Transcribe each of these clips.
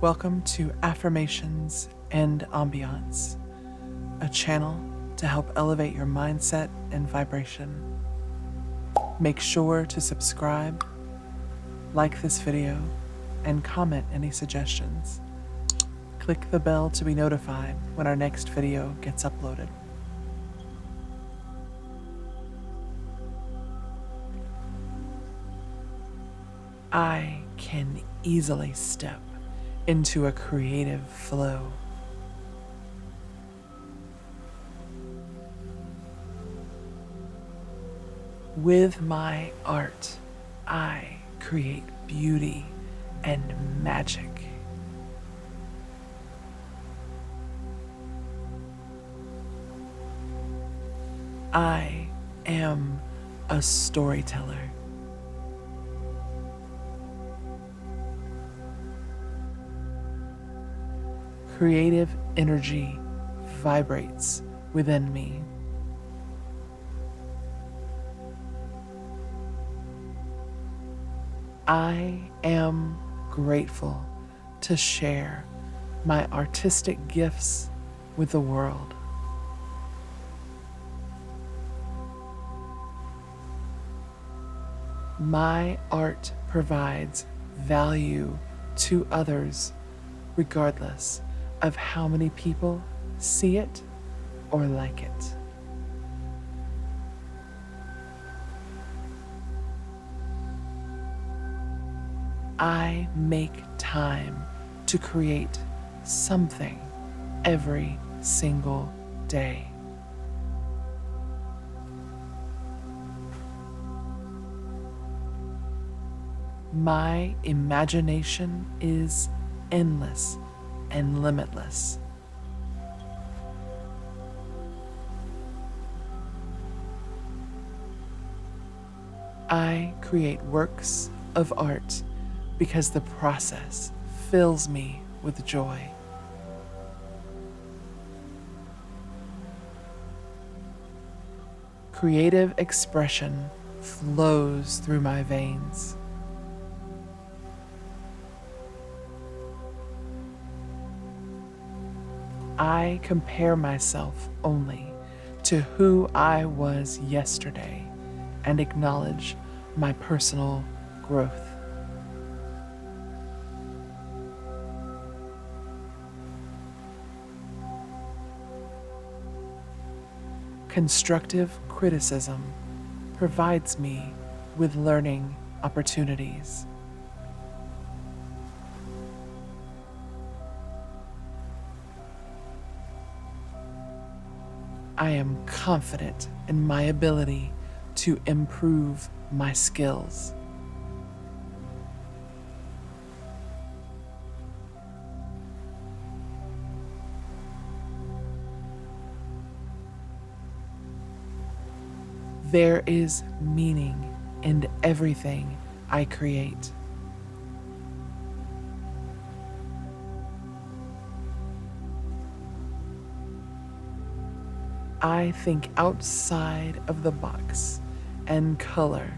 Welcome to Affirmations and Ambience, a channel to help elevate your mindset and vibration. Make sure to subscribe, like this video, and comment any suggestions. Click the bell to be notified when our next video gets uploaded. I can easily step into a creative flow. With my art, I create beauty and magic. I am a storyteller. Creative energy vibrates within me. I am grateful to share my artistic gifts with the world. My art provides value to others regardless of how many people see it or like it. I make time to create something every single day. My imagination is endless and limitless. I create works of art because the process fills me with joy. Creative expression flows through my veins. I compare myself only to who I was yesterday and acknowledge my personal growth. Constructive criticism provides me with learning opportunities. I am confident in my ability to improve my skills. There is meaning in everything I create. I think outside of the box and color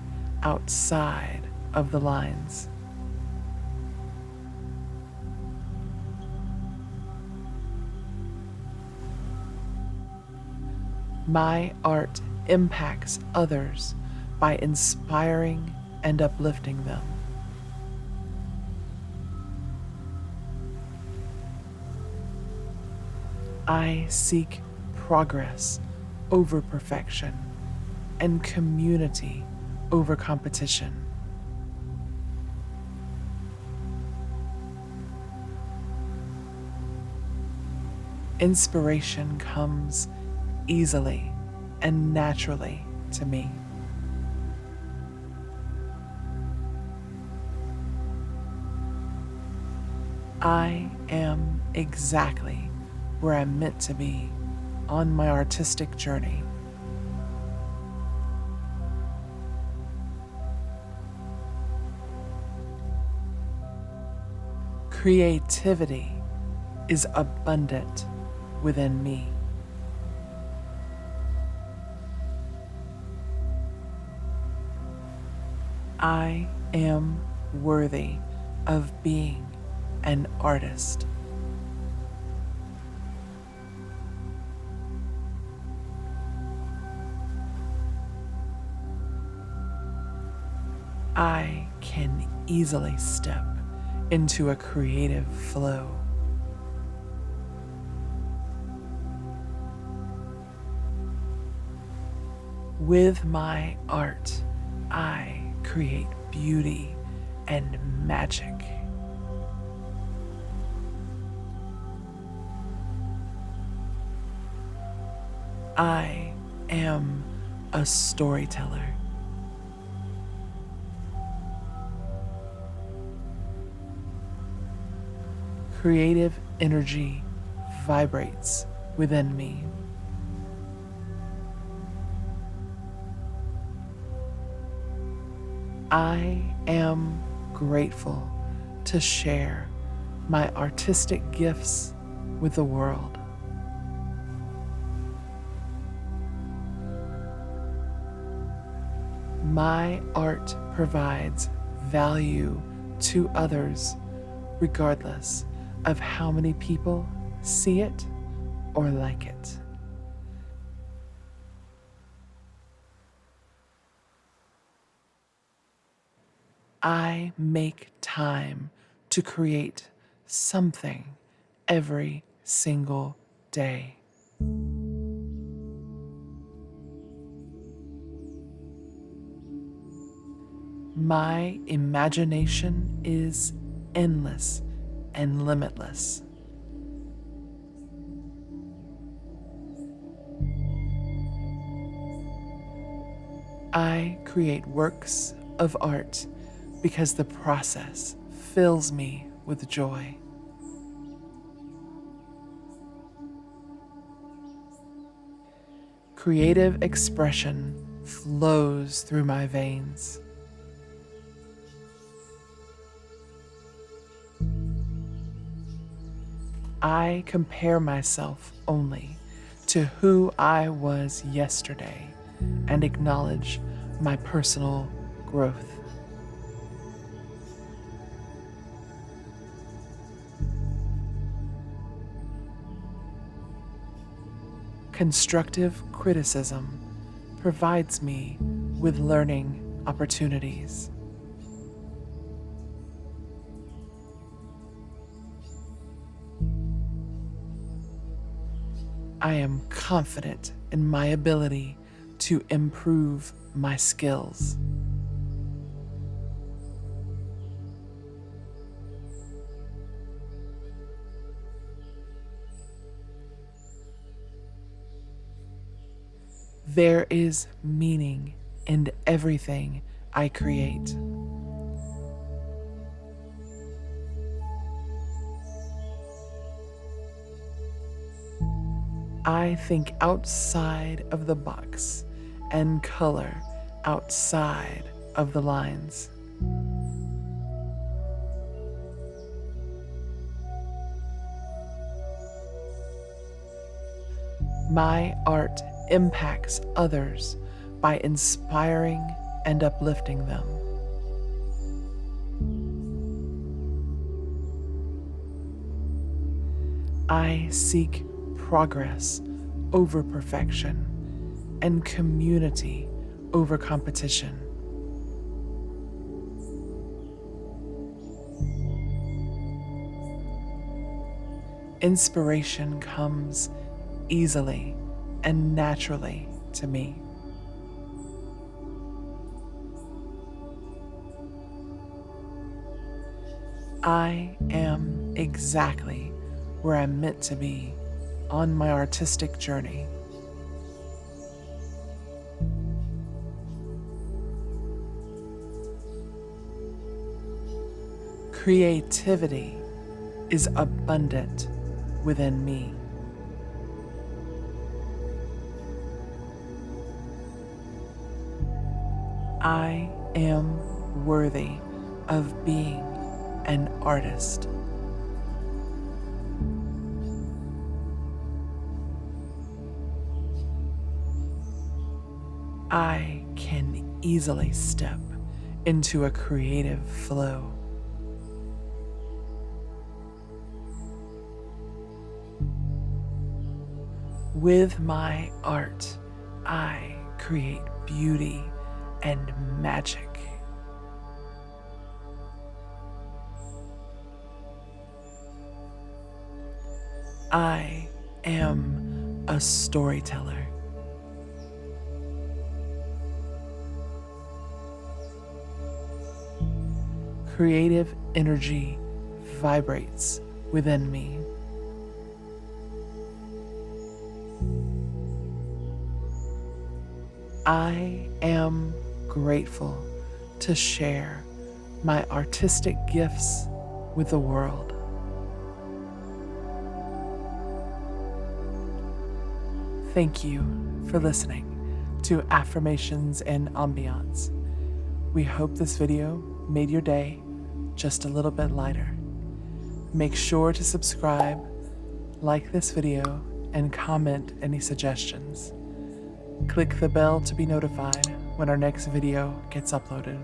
outside of the lines. My art impacts others by inspiring and uplifting them. I seek progress over perfection and community over competition. Inspiration comes easily and naturally to me. I am exactly where I'm meant to be on my artistic journey. Creativity is abundant within me. I am worthy of being an artist. I can easily step into a creative flow. With my art, I create beauty and magic. I am a storyteller. Creative energy vibrates within me. I am grateful to share my artistic gifts with the world. My art provides value to others regardless of how many people see it or like it. I make time to create something every single day. My imagination is endless and limitless. I create works of art because the process fills me with joy. Creative expression flows through my veins. I compare myself only to who I was yesterday and acknowledge my personal growth. Constructive criticism provides me with learning opportunities. I am confident in my ability to improve my skills. There is meaning in everything I create. I think outside of the box and color outside of the lines. My art impacts others by inspiring and uplifting them. I seek progress over perfection and community over competition. Inspiration comes easily and naturally to me. I am exactly where I'm meant to be on my artistic journey. Creativity is abundant within me. I am worthy of being an artist. I can easily step into a creative flow. With my art, I create beauty and magic. I am a storyteller. Creative energy vibrates within me. I am grateful to share my artistic gifts with the world. Thank you for listening to Affirmations and Ambience. We hope this video made your day just a little bit lighter. Make sure to subscribe, like this video, and comment any suggestions. Click the bell to be notified when our next video gets uploaded.